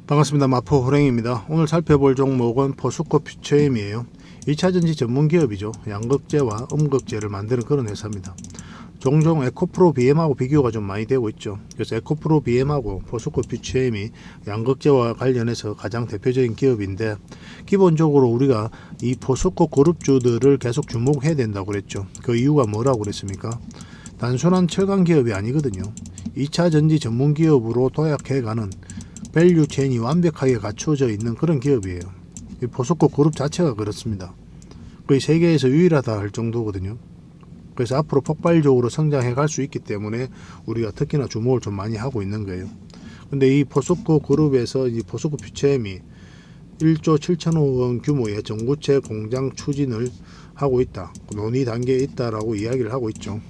반갑습니다. 마포 호랭입니다. 오늘 살펴볼 종목은 포스코 퓨처엠이에요. 2차전지 전문기업이죠. 양극재와 음극재를 만드는 그런 회사입니다. 종종 에코프로 BM하고 비교가 좀 많이 되고 있죠. 그래서 에코프로 BM하고 포스코 퓨처엠이 양극재와 관련해서 가장 대표적인 기업인데, 기본적으로 우리가 이 포스코 그룹주들을 계속 주목해야 된다고 그랬죠. 그 이유가 뭐라고 그랬습니까? 단순한 철강 기업이 아니거든요. 2차전지 전문기업으로 도약해가는 밸류체인이 완벽하게 갖춰져 있는 그런 기업이에요. 이 포스코 그룹 자체가 그렇습니다. 거의 세계에서 유일하다 할 정도거든요. 그래서 앞으로 폭발적으로 성장해 갈 수 있기 때문에 우리가 특히나 주목을 좀 많이 하고 있는 거예요. 근데 이 포스코 그룹에서 이 포스코 퓨처엠이 1조 7천억 원 규모의 전구체 공장 추진을 하고 있다, 논의 단계에 있다라고 이야기를 하고 있죠.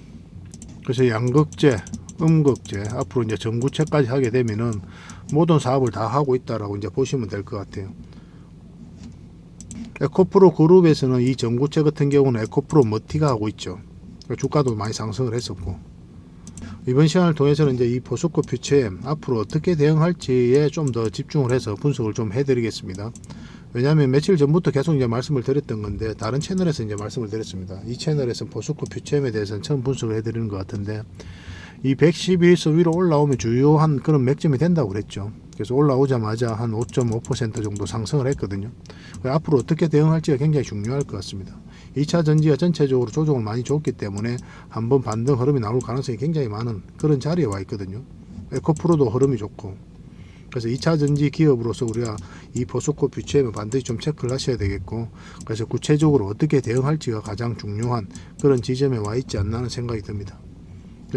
그래서 양극재, 음극재, 앞으로 이제 전구체까지 하게 되면은 모든 사업을 다 하고 있다라고 이제 보시면 될 것 같아요. 에코프로 그룹에서는 이 전구체 같은 경우는 에코프로 머티가 하고 있죠. 주가도 많이 상승을 했었고, 이번 시간을 통해서는 이제 이 포스코 퓨처엠 앞으로 어떻게 대응할지에 좀 더 집중을 해서 분석을 좀 해드리겠습니다. 왜냐하면 며칠 전부터 계속 이제 말씀을 드렸던 건데, 다른 채널에서 이제 말씀을 드렸습니다. 이 채널에서 포스코 퓨처엠에 대해서는 처음 분석을 해드리는 것 같은데, 이 111선 위로 올라오면 주요한 그런 맥점이 된다고 그랬죠. 그래서 올라오자마자 한 5.5% 정도 상승을 했거든요. 앞으로 어떻게 대응할지가 굉장히 중요할 것 같습니다. 2차 전지가 전체적으로 조정을 많이 줬기 때문에 한번 반등 흐름이 나올 가능성이 굉장히 많은 그런 자리에 와 있거든요. 에코프로도 흐름이 좋고, 그래서 2차 전지 기업으로서 우리가 이 포스코 퓨처엠을 반드시 좀 체크를 하셔야 되겠고, 그래서 구체적으로 어떻게 대응할지가 가장 중요한 그런 지점에 와 있지 않나 하는 생각이 듭니다.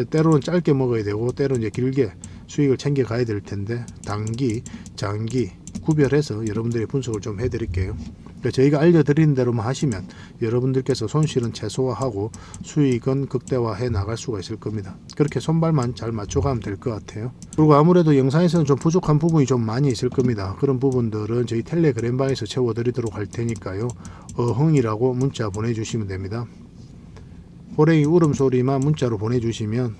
때로는 짧게 먹어야 되고, 때로는 이제 길게 수익을 챙겨 가야 될 텐데, 단기, 장기 구별해서 여러분들의 분석을 좀 해드릴게요. 저희가 알려드리는 대로만 하시면 여러분들께서 손실은 최소화하고 수익은 극대화해 나갈 수가 있을 겁니다. 그렇게 손발만 잘 맞춰가면 될 것 같아요. 그리고 아무래도 영상에서는 좀 부족한 부분이 좀 많이 있을 겁니다. 그런 부분들은 저희 텔레그램방에서 채워드리도록 할 테니까요. 어흥이라고 문자 보내주시면 됩니다. 호랭이 울음소리만 문자로 보내주시면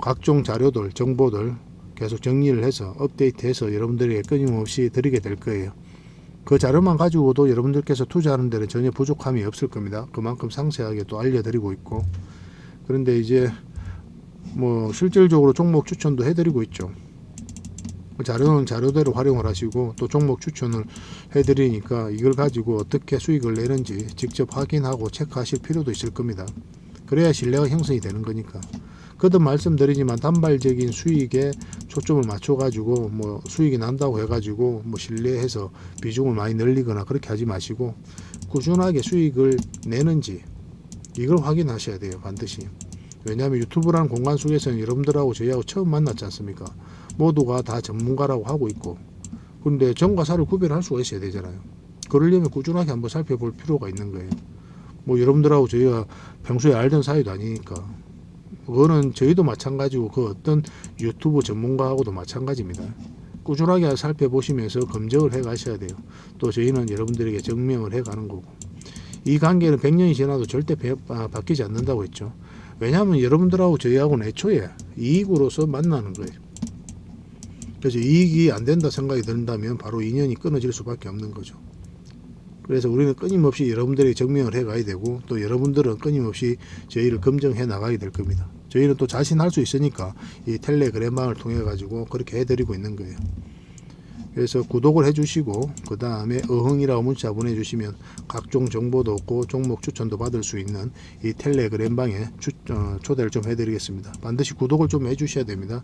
각종 자료들, 정보들 계속 정리를 해서 업데이트해서 여러분들에게 끊임없이 드리게 될 거예요. 그 자료만 가지고도 여러분들께서 투자하는 데는 전혀 부족함이 없을 겁니다. 그만큼 상세하게 또 알려드리고 있고, 그런데 이제 실질적으로 종목 추천도 해드리고 있죠. 자료는 자료대로 활용을 하시고, 또 종목 추천을 해드리니까 이걸 가지고 어떻게 수익을 내는지 직접 확인하고 체크하실 필요도 있을 겁니다. 그래야 신뢰가 형성이 되는 거니까. 거듭 말씀드리지만 단발적인 수익에 초점을 맞춰가지고 수익이 난다고 해가지고 신뢰해서 비중을 많이 늘리거나 그렇게 하지 마시고, 꾸준하게 수익을 내는지 이걸 확인하셔야 돼요, 반드시. 왜냐하면 유튜브라는 공간 속에서는 여러분들하고 저희하고 처음 만났지 않습니까? 모두가 다 전문가라고 하고 있고, 근데 정과 사를 구별할 수가 있어야 되잖아요. 그러려면 꾸준하게 한번 살펴볼 필요가 있는 거예요. 여러분들하고 저희가 평소에 알던 사이도 아니니까. 그거는 저희도 마찬가지고 그 어떤 유튜브 전문가하고도 마찬가지입니다. 꾸준하게 살펴보시면서 검증을 해 가셔야 돼요. 또 저희는 여러분들에게 증명을 해 가는 거고, 이 관계는 100년이 지나도 절대 바뀌지 않는다고 했죠. 왜냐하면 여러분들하고 저희하고는 애초에 이익으로서 만나는 거예요. 그래서 이익이 안 된다 생각이 든다면 바로 인연이 끊어질 수밖에 없는 거죠. 그래서 우리는 끊임없이 여러분들에게 증명을 해 가야 되고, 또 여러분들은 끊임없이 저희를 검증해 나가게 될 겁니다. 저희는 또 자신할 수 있으니까 이 텔레그램방을 통해 가지고 그렇게 해드리고 있는 거예요. 그래서 구독을 해주시고, 그 다음에 어흥이라고 문자 보내주시면 각종 정보도 얻고 종목 추천도 받을 수 있는 이 텔레그램방에 초대를 좀 해드리겠습니다. 반드시 구독을 좀 해주셔야 됩니다.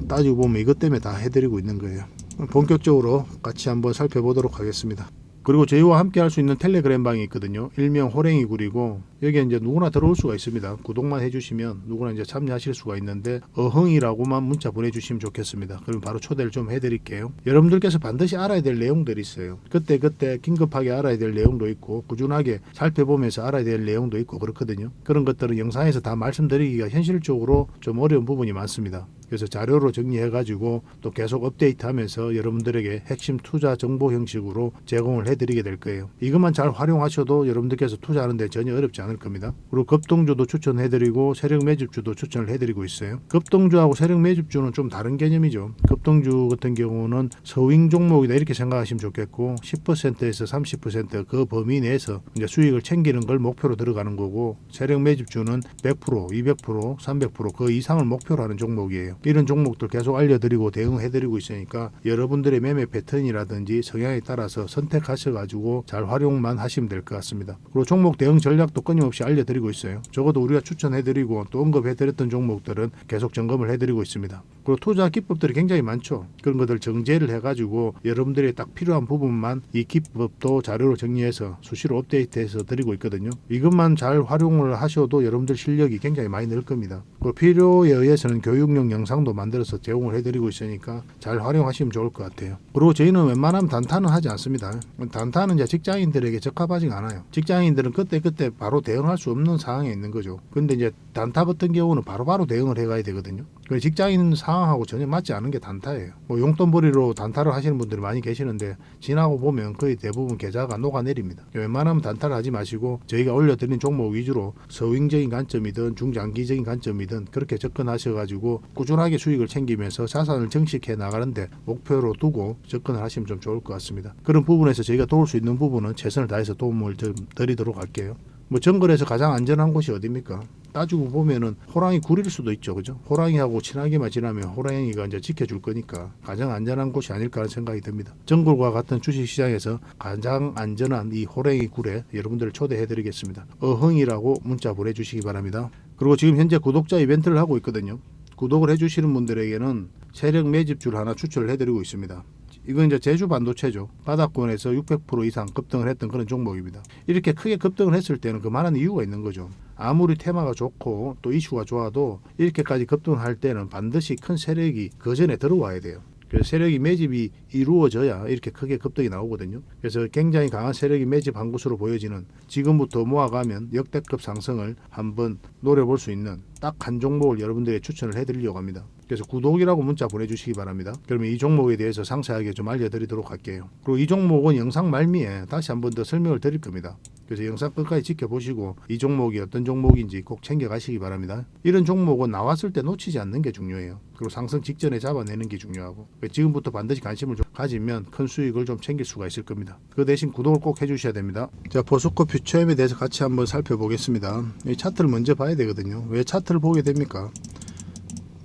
따지고 보면 이것 때문에 다 해드리고 있는 거예요. 본격적으로 같이 한번 살펴보도록 하겠습니다. 그리고 저희와 함께 할 수 있는 텔레그램 방이 있거든요. 일명 호랭이 굴이고, 여기에 이제 누구나 들어올 수가 있습니다. 구독만 해주시면 누구나 이제 참여하실 수가 있는데, 어흥이라고만 문자 보내주시면 좋겠습니다. 그럼 바로 초대를 좀 해드릴게요. 여러분들께서 반드시 알아야 될 내용들이 있어요. 그때 긴급하게 알아야 될 내용도 있고, 꾸준하게 살펴보면서 알아야 될 내용도 있고 그렇거든요. 그런 것들은 영상에서 다 말씀드리기가 현실적으로 좀 어려운 부분이 많습니다. 그래서 자료로 정리해가지고 또 계속 업데이트하면서 여러분들에게 핵심 투자 정보 형식으로 제공을 해드리게 될 거예요. 이것만 잘 활용하셔도 여러분들께서 투자하는 데 전혀 어렵지 않을 않을 겁니다. 그리고 급등주도 추천해드리고 세력 매집주도 추천을 해드리고 있어요. 급등주하고 세력 매집주는 좀 다른 개념이죠. 급등주 같은 경우는 서윙 종목이다 이렇게 생각하시면 좋겠고 10%에서 30% 그 범위 내에서 이제 수익을 챙기는 걸 목표로 들어가는 거고, 세력 매집주는 100%, 200%, 300%그 이상을 목표로 하는 종목이에요. 이런 종목들 계속 알려드리고 대응해드리고 있으니까 여러분들의 매매 패턴이라든지 성향에 따라서 선택하셔가지고 잘 활용만 하시면 될 것 같습니다. 그리고 종목 대응 전략도 끊임없이 알려드리고 있어요. 적어도 우리가 추천해드리고 또 언급해드렸던 종목들은 계속 점검을 해드리고 있습니다. 그리고 투자 기법들이 굉장히 많죠. 그런 것들 정제를 해가지고 여러분들이 딱 필요한 부분만 이 기법도 자료로 정리해서 수시로 업데이트해서 드리고 있거든요. 이것만 잘 활용을 하셔도 여러분들 실력이 굉장히 많이 늘 겁니다. 그리고 필요에 의해서는 교육용 영상도 만들어서 제공을 해드리고 있으니까 잘 활용하시면 좋을 것 같아요. 그리고 저희는 웬만하면 단타는 하지 않습니다. 단타는 이제 직장인들에게 적합하지 않아요. 직장인들은 그때 바로 대응할 수 없는 상황에 있는 거죠. 근데 이제 단타 같은 경우는 바로바로 대응을 해가야 되거든요. 직장인 상황하고 전혀 맞지 않은 게 단타예요. 뭐 용돈벌이로 단타를 하시는 분들이 많이 계시는데 지나고 보면 거의 대부분 계좌가 녹아내립니다. 웬만하면 단타를 하지 마시고 저희가 올려드린 종목 위주로 서윙적인 관점이든 중장기적인 관점이든 그렇게 접근하셔가지고 꾸준하게 수익을 챙기면서 자산을 정식해 나가는데 목표로 두고 접근을 하시면 좀 좋을 것 같습니다. 그런 부분에서 저희가 도울 수 있는 부분은 최선을 다해서 도움을 좀 드리도록 할게요. 뭐 정글에서 가장 안전한 곳이 어디입니까? 따지고 보면은 호랑이 굴일 수도 있죠, 그죠? 호랑이하고 친하게만 지나면 호랑이가 이제 지켜줄 거니까 가장 안전한 곳이 아닐까 하는 생각이 듭니다. 정글과 같은 주식시장에서 가장 안전한 이 호랑이 굴에 여러분들을 초대해드리겠습니다. 어흥이라고 문자 보내주시기 바랍니다. 그리고 지금 현재 구독자 이벤트를 하고 있거든요. 구독을 해주시는 분들에게는 세력 매집주를 하나 추천을 해드리고 있습니다. 이건 이제 제주 반도체죠. 바닥권에서 600% 이상 급등을 했던 그런 종목입니다. 이렇게 크게 급등을 했을 때는 그만한 이유가 있는 거죠. 아무리 테마가 좋고 또 이슈가 좋아도 이렇게까지 급등할 때는 반드시 큰 세력이 그 전에 들어와야 돼요. 그래서 세력이 매집이 이루어져야 이렇게 크게 급등이 나오거든요. 그래서 굉장히 강한 세력이 매집한 것으로 보여지는, 지금부터 모아가면 역대급 상승을 한번 노려볼 수 있는 딱 한 종목을 여러분들에게 추천을 해드리려고 합니다. 그래서 구독이라고 문자 보내주시기 바랍니다. 그러면 이 종목에 대해서 상세하게 좀 알려드리도록 할게요. 그리고 이 종목은 영상 말미에 다시 한번 더 설명을 드릴 겁니다. 그래서 영상 끝까지 지켜보시고 이 종목이 어떤 종목인지 꼭 챙겨가시기 바랍니다. 이런 종목은 나왔을 때 놓치지 않는 게 중요해요. 그리고 상승 직전에 잡아내는 게 중요하고, 지금부터 반드시 관심을 좀 가지면 큰 수익을 좀 챙길 수가 있을 겁니다. 그 대신 구독을 꼭 해주셔야 됩니다. 자, 포스코 퓨처엠에 대해서 같이 한번 살펴보겠습니다. 이 차트를 먼저 봐야 되거든요. 왜 차트를 보게 됩니까?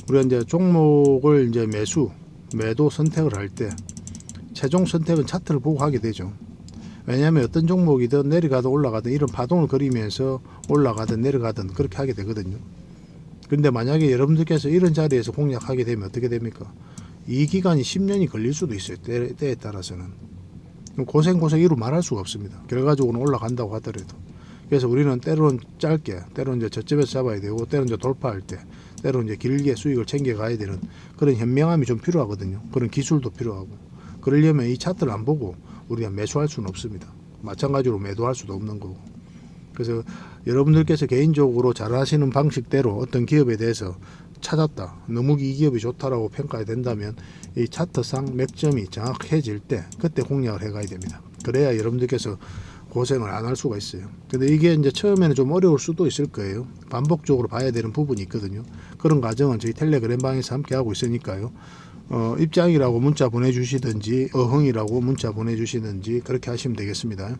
우리가 이제 종목을 이제 매도 선택을 할 때 최종 선택은 차트를 보고 하게 되죠. 왜냐하면 어떤 종목이든 내려가든 올라가든 이런 파동을 그리면서 올라가든 내려가든 그렇게 하게 되거든요. 근데 만약에 여러분들께서 이런 자리에서 공략하게 되면 어떻게 됩니까? 이 기간이 10년이 걸릴 수도 있어요. 때에 따라서는. 고생 이루 말할 수가 없습니다. 결과적으로는 올라간다고 하더라도. 그래서 우리는 때로는 짧게, 때로는 이제 저점에서 잡아야 되고, 때로는 이제 돌파할 때, 때로는 이제 길게 수익을 챙겨가야 되는 그런 현명함이 좀 필요하거든요. 그런 기술도 필요하고. 그러려면 이 차트를 안 보고 우리가 매수할 수는 없습니다. 마찬가지로 매도할 수도 없는 거고. 그래서 여러분들께서 개인적으로 잘하시는 방식대로 어떤 기업에 대해서 찾았다, 너무 이 기업이 좋다라고 평가가 된다면 이 차트상 맥점이 정확해질 때 그때 공략을 해가야 됩니다. 그래야 여러분들께서 고생을 안 할 수가 있어요. 근데 이게 이제 처음에는 좀 어려울 수도 있을 거예요. 반복적으로 봐야 되는 부분이 있거든요. 그런 과정은 저희 텔레그램 방에서 함께 하고 있으니까요. 입장이라고 문자 보내주시든지 어흥이라고 문자 보내주시든지 그렇게 하시면 되겠습니다.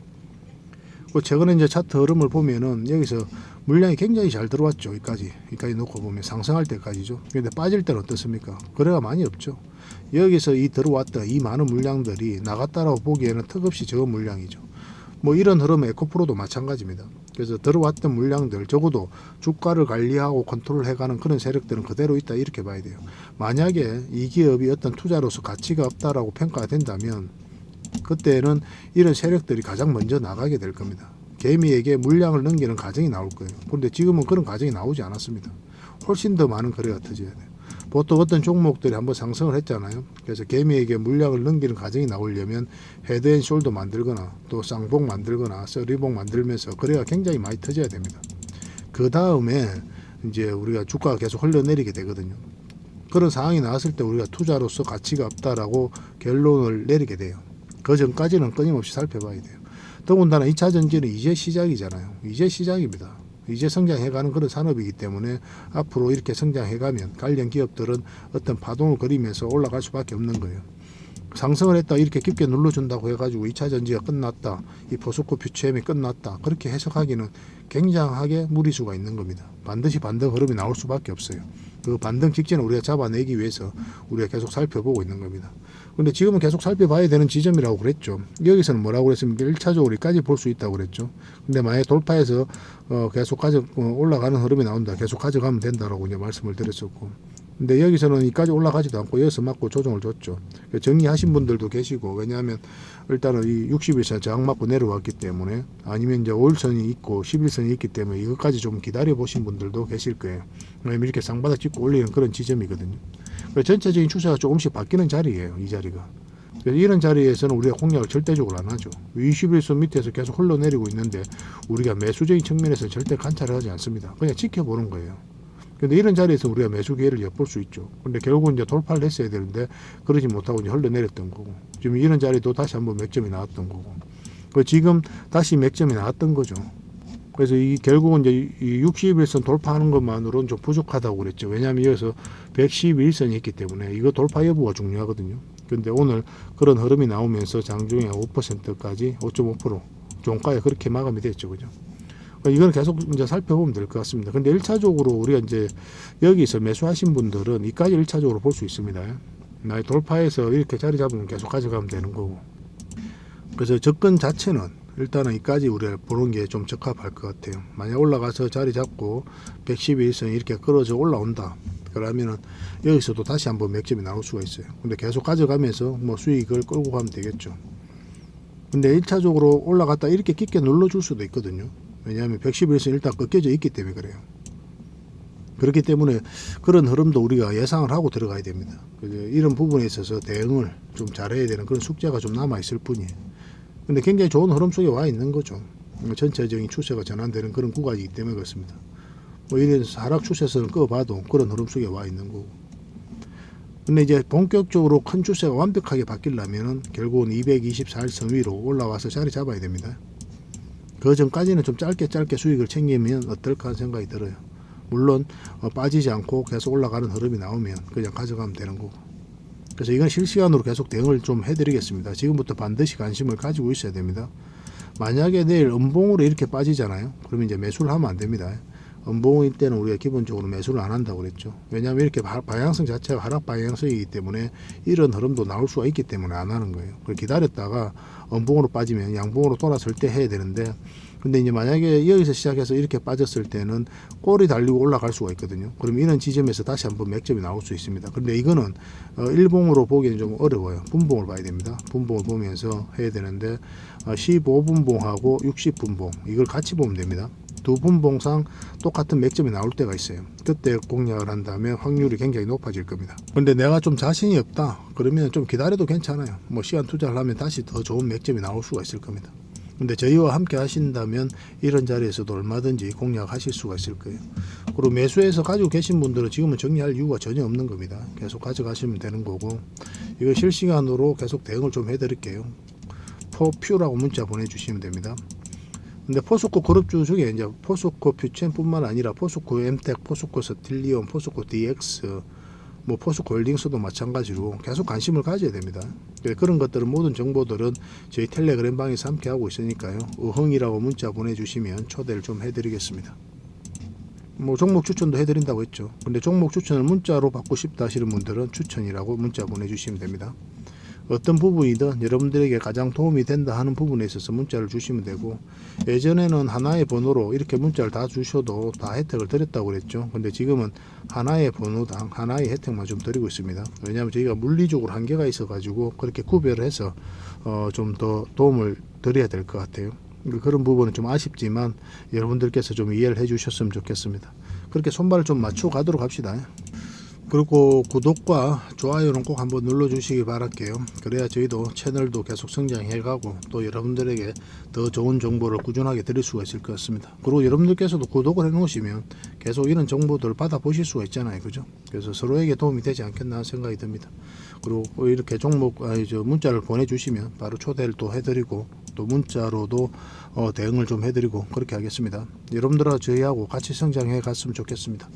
최근에 이제 차트 흐름을 보면은 여기서 물량이 굉장히 잘 들어왔죠. 여기까지 놓고 보면 상승할 때까지죠. 근데 빠질 때는 어떻습니까? 거래가 많이 없죠. 여기서 이 들어왔던 이 많은 물량들이 나갔다라고 보기에는 턱없이 적은 물량이죠. 뭐 이런 흐름의 에코프로도 마찬가지입니다. 그래서 들어왔던 물량들, 적어도 주가를 관리하고 컨트롤해가는 그런 세력들은 그대로 있다 이렇게 봐야 돼요. 만약에 이 기업이 어떤 투자로서 가치가 없다라고 평가가 된다면 그때는 이런 세력들이 가장 먼저 나가게 될 겁니다. 개미에게 물량을 넘기는 과정이 나올 거예요. 그런데 지금은 그런 과정이 나오지 않았습니다. 훨씬 더 많은 거래가 터져야 돼요. 보통 어떤 종목들이 한번 상승을 했잖아요. 그래서 개미에게 물량을 넘기는 과정이 나오려면 헤드앤숄더 만들거나 또 쌍봉 만들거나 서리봉 만들면서 거래가 굉장히 많이 터져야 됩니다. 그 다음에 이제 우리가 주가가 계속 흘러내리게 되거든요. 그런 상황이 나왔을 때 우리가 투자로서 가치가 없다라고 결론을 내리게 돼요. 그 전까지는 끊임없이 살펴봐야 돼요. 더군다나 2차 전지는 이제 시작이잖아요. 이제 시작입니다. 이제 성장해가는 그런 산업이기 때문에 앞으로 이렇게 성장해가면 관련 기업들은 어떤 파동을 그리면서 올라갈 수밖에 없는 거예요. 상승을 했다 이렇게 깊게 눌러준다고 해가지고 2차 전지가 끝났다, 이 포스코 퓨처엠이 끝났다, 그렇게 해석하기는 굉장하게 무리수가 있는 겁니다. 반드시 반등 흐름이 나올 수밖에 없어요. 그 반등 직전에 우리가 잡아내기 위해서 우리가 계속 살펴보고 있는 겁니다. 근데 지금은 계속 살펴봐야 되는 지점이라고 그랬죠. 여기서는 뭐라고 그랬습니까? 1차적으로 여기까지 볼 수 있다고 그랬죠. 근데 만약에 돌파해서 계속 올라가는 흐름이 나온다, 계속 가져가면 된다라고 이제 말씀을 드렸었고, 근데 여기서는 이까지 올라가지도 않고 여기서 맞고 조정을 줬죠. 정리하신 분들도 계시고, 왜냐하면 일단은 이 60일선 저항 맞고 내려왔기 때문에, 아니면 이제 5일선이 있고 11선이 있기 때문에 이것까지 좀 기다려 보신 분들도 계실 거예요. 왜냐면 이렇게 쌍바닥 찍고 올리는 그런 지점이거든요. 전체적인 추세가 조금씩 바뀌는 자리예요, 이 자리가. 그래서 이런 자리에서는 우리가 공략을 절대적으로 안 하죠. 21선 밑에서 계속 흘러내리고 있는데 우리가 매수적인 측면에서 절대 관찰을 하지 않습니다. 그냥 지켜보는 거예요. 근데 이런 자리에서 우리가 매수 기회를 엿볼 수 있죠. 근데 결국은 이제 돌파를 했어야 되는데 그러지 못하고 이제 흘러내렸던 거고, 지금 이런 자리도 다시 한번 맥점이 나왔던 거고, 지금 다시 맥점이 나왔던 거죠. 그래서 이 결국은 이제 이 61선 돌파하는 것만으로는 좀 부족하다고 그랬죠. 왜냐하면 여기서 111선이 있기 때문에 이거 돌파 여부가 중요하거든요. 근데 오늘 그런 흐름이 나오면서 장중에 5%까지 5.5% 종가에 그렇게 마감이 됐죠, 그죠? 이건 계속 이제 살펴보면 될 것 같습니다. 근데 1차적으로 우리가 이제 여기서 매수하신 분들은 이까지 1차적으로 볼 수 있습니다. 나의 돌파해서 이렇게 자리 잡으면 계속 가져가면 되는 거고. 그래서 접근 자체는 일단은 이까지 우리가 보는 게 좀 적합할 것 같아요. 만약 올라가서 자리 잡고 111선 이렇게 끌어져 올라온다, 그러면은 여기서도 다시 한번 맥점이 나올 수가 있어요. 근데 계속 가져가면서 뭐 수익을 끌고 가면 되겠죠. 근데 1차적으로 올라갔다 이렇게 깊게 눌러줄 수도 있거든요. 왜냐하면 111선 일단 꺾여져 있기 때문에 그래요. 그렇기 때문에 그런 흐름도 우리가 예상을 하고 들어가야 됩니다. 이런 부분에 있어서 대응을 좀 잘해야 되는 그런 숙제가 좀 남아있을 뿐이에요. 근데 굉장히 좋은 흐름 속에 와 있는 거죠. 전체적인 추세가 전환되는 그런 구간이기 때문에 그렇습니다. 뭐 이런 하락 추세선을 꺼봐도 그런 흐름 속에 와 있는 거고. 근데 이제 본격적으로 큰 추세가 완벽하게 바뀌려면은 결국은 224일선 위로 올라와서 자리 잡아야 됩니다. 그 전까지는 좀 짧게 수익을 챙기면 어떨까 하는 생각이 들어요. 물론 빠지지 않고 계속 올라가는 흐름이 나오면 그냥 가져가면 되는 거고. 그래서 이건 실시간으로 계속 대응을 좀 해드리겠습니다. 지금부터 반드시 관심을 가지고 있어야 됩니다. 만약에 내일 음봉으로 이렇게 빠지잖아요. 그러면 이제 매수를 하면 안 됩니다. 음봉일 때는 우리가 기본적으로 매수를 안 한다고 그랬죠. 왜냐하면 이렇게 방향성 자체가 하락 방향성이기 때문에 이런 흐름도 나올 수가 있기 때문에 안 하는 거예요. 그걸 기다렸다가 음봉으로 빠지면 양봉으로 돌아설 때 해야 되는데, 근데 이제 만약에 여기서 시작해서 이렇게 빠졌을 때는 꼬리 달리고 올라갈 수가 있거든요. 그럼 이런 지점에서 다시 한번 맥점이 나올 수 있습니다. 그런데 이거는 일봉으로 보기에는 좀 어려워요. 분봉을 봐야 됩니다. 분봉을 보면서 해야 되는데 15분봉하고 60분봉 이걸 같이 보면 됩니다. 두 분봉상 똑같은 맥점이 나올 때가 있어요. 그때 공략을 한다면 확률이 굉장히 높아질 겁니다. 근데 내가 좀 자신이 없다 그러면 좀 기다려도 괜찮아요. 뭐 시간 투자를 하면 다시 더 좋은 맥점이 나올 수가 있을 겁니다. 근데 저희와 함께 하신다면 이런 자리에서도 얼마든지 공략하실 수가 있을 거예요. 그리고 매수해서 가지고 계신 분들은 지금은 정리할 이유가 전혀 없는 겁니다. 계속 가져가시면 되는 거고, 이거 실시간으로 계속 대응을 좀 해드릴게요. 포퓨라고 문자 보내주시면 됩니다. 근데 포스코 그룹주 중에 이제 포스코 퓨처엠뿐만 아니라 포스코 엠텍, 포스코 스틸리온, 포스코 DX, 뭐 포스코 홀딩스도 마찬가지로 계속 관심을 가져야 됩니다. 그런 것들은 모든 정보들은 저희 텔레그램 방에서 함께 하고 있으니까요. 어흥이라고 문자 보내주시면 초대를 좀 해드리겠습니다. 뭐 종목 추천도 해드린다고 했죠. 근데 종목 추천을 문자로 받고 싶다 하시는 분들은 추천이라고 문자 보내주시면 됩니다. 어떤 부분이든 여러분들에게 가장 도움이 된다 하는 부분에 있어서 문자를 주시면 되고, 예전에는 하나의 번호로 이렇게 문자를 다 주셔도 다 혜택을 드렸다고 그랬죠. 근데 지금은 하나의 번호당 하나의 혜택만 좀 드리고 있습니다. 왜냐하면 저희가 물리적으로 한계가 있어 가지고 그렇게 구별을 해서 좀 더 도움을 드려야 될 것 같아요. 그런 부분은 좀 아쉽지만 여러분들께서 좀 이해를 해 주셨으면 좋겠습니다. 그렇게 손발을 좀 맞추고 가도록 합시다. 그리고 구독과 좋아요는 꼭 한번 눌러주시기 바랄게요. 그래야 저희도 채널도 계속 성장해가고 또 여러분들에게 더 좋은 정보를 꾸준하게 드릴 수가 있을 것 같습니다. 그리고 여러분들께서도 구독을 해 놓으시면 계속 이런 정보들을 받아보실 수가 있잖아요. 그죠? 그래서 서로에게 도움이 되지 않겠나 생각이 듭니다. 그리고 이렇게 문자를 보내주시면 바로 초대를 또 해드리고 또 문자로도 대응을 좀 해드리고 그렇게 하겠습니다. 여러분들과 저희하고 같이 성장해 갔으면 좋겠습니다.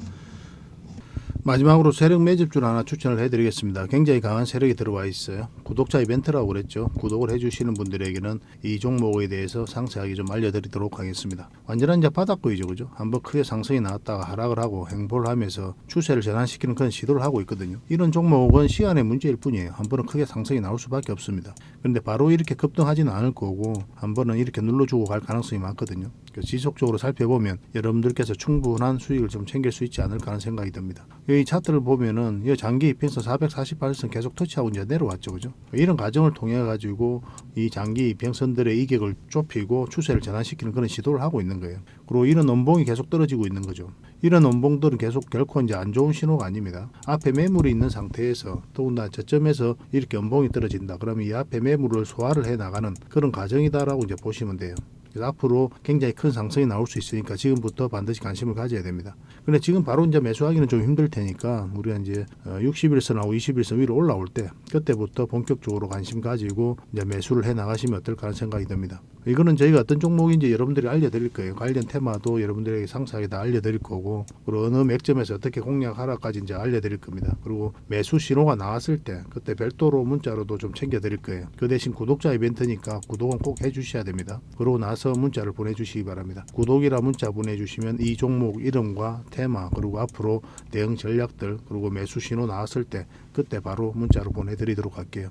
마지막으로 세력 매집주를 하나 추천을 해드리겠습니다. 굉장히 강한 세력이 들어와 있어요. 구독자 이벤트라고 그랬죠. 구독을 해주시는 분들에게는 이 종목에 대해서 상세하게 좀 알려드리도록 하겠습니다. 완전한 이제 바닥권이죠, 그죠? 한번 크게 상승이 나왔다가 하락을 하고 행보를 하면서 추세를 전환시키는 그런 시도를 하고 있거든요. 이런 종목은 시간의 문제일 뿐이에요. 한 번은 크게 상승이 나올 수밖에 없습니다. 그런데 바로 이렇게 급등하지는 않을 거고 한 번은 이렇게 눌러주고 갈 가능성이 많거든요. 지속적으로 살펴보면 여러분들께서 충분한 수익을 좀 챙길 수 있지 않을까 하는 생각이 듭니다. 이 차트를 보면은 이 장기 이평선 448선 계속 터치하고 이제 내려왔죠, 그죠? 이런 과정을 통해 가지고 이 장기 이평선들의 이격을 좁히고 추세를 전환시키는 그런 시도를 하고 있는 거예요. 그리고 이런 원봉이 계속 떨어지고 있는 거죠. 이런 원봉들은 계속 결코 이제 안 좋은 신호가 아닙니다. 앞에 매물이 있는 상태에서 더군다나 저점에서 이렇게 원봉이 떨어진다. 그러면 이 앞에 매물을 소화를 해 나가는 그런 과정이다라고 이제 보시면 돼요. 그래서 앞으로 굉장히 큰 상승이 나올 수 있으니까 지금부터 반드시 관심을 가져야 됩니다. 근데 지금 바로 이제 매수하기는 좀 힘들 테니까 우리가 이제 60일선하고 20일선 위로 올라올 때 그때부터 본격적으로 관심 가지고 이제 매수를 해 나가시면 어떨까 하는 생각이 듭니다. 이거는 저희가 어떤 종목인지 여러분들이 알려드릴 거예요. 관련 테마도 여러분들에게 상세하게 다 알려드릴 거고, 그리고 어느 맥점에서 어떻게 공략하라까지 이제 알려드릴 겁니다. 그리고 매수 신호가 나왔을 때 그때 별도로 문자로도 좀 챙겨드릴 거예요. 그 대신 구독자 이벤트니까 구독은 꼭 해주셔야 됩니다. 그러고 나서 문자를 보내주시기 바랍니다. 구독이라 문자 보내주시면 이 종목 이름과 테마 그리고 앞으로 대응 전략들 그리고 매수 신호 나왔을 때 그때 바로 문자로 보내드리도록 할게요.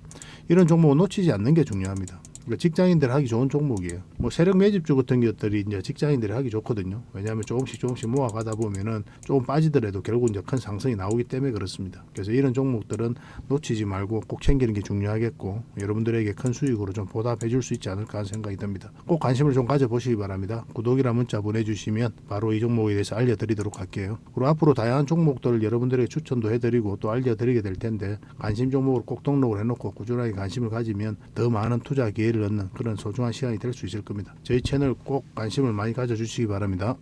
이런 종목은 놓치지 않는 게 중요합니다. 직장인들 하기 좋은 종목이에요. 뭐 세력 매집주 같은 것들이 이제 직장인들이 하기 좋거든요. 왜냐하면 조금씩 모아가다 보면은 조금 빠지더라도 결국 이제 큰 상승이 나오기 때문에 그렇습니다. 그래서 이런 종목들은 놓치지 말고 꼭 챙기는 게 중요하겠고 여러분들에게 큰 수익으로 좀 보답해 줄 수 있지 않을까 하는 생각이 듭니다. 꼭 관심을 좀 가져보시기 바랍니다. 구독이라 문자 보내주시면 바로 이 종목에 대해서 알려드리도록 할게요. 그리고 앞으로 다양한 종목들을 여러분들에게 추천도 해드리고 또 알려드리게 될 텐데 관심 종목을 꼭 등록을 해놓고 꾸준하게 관심을 가지면 더 많은 투자 기회를 얻는 그런 소중한 시간이 될 수 있을 겁니다. 저희 채널 꼭 관심을 많이 가져주시기 바랍니다.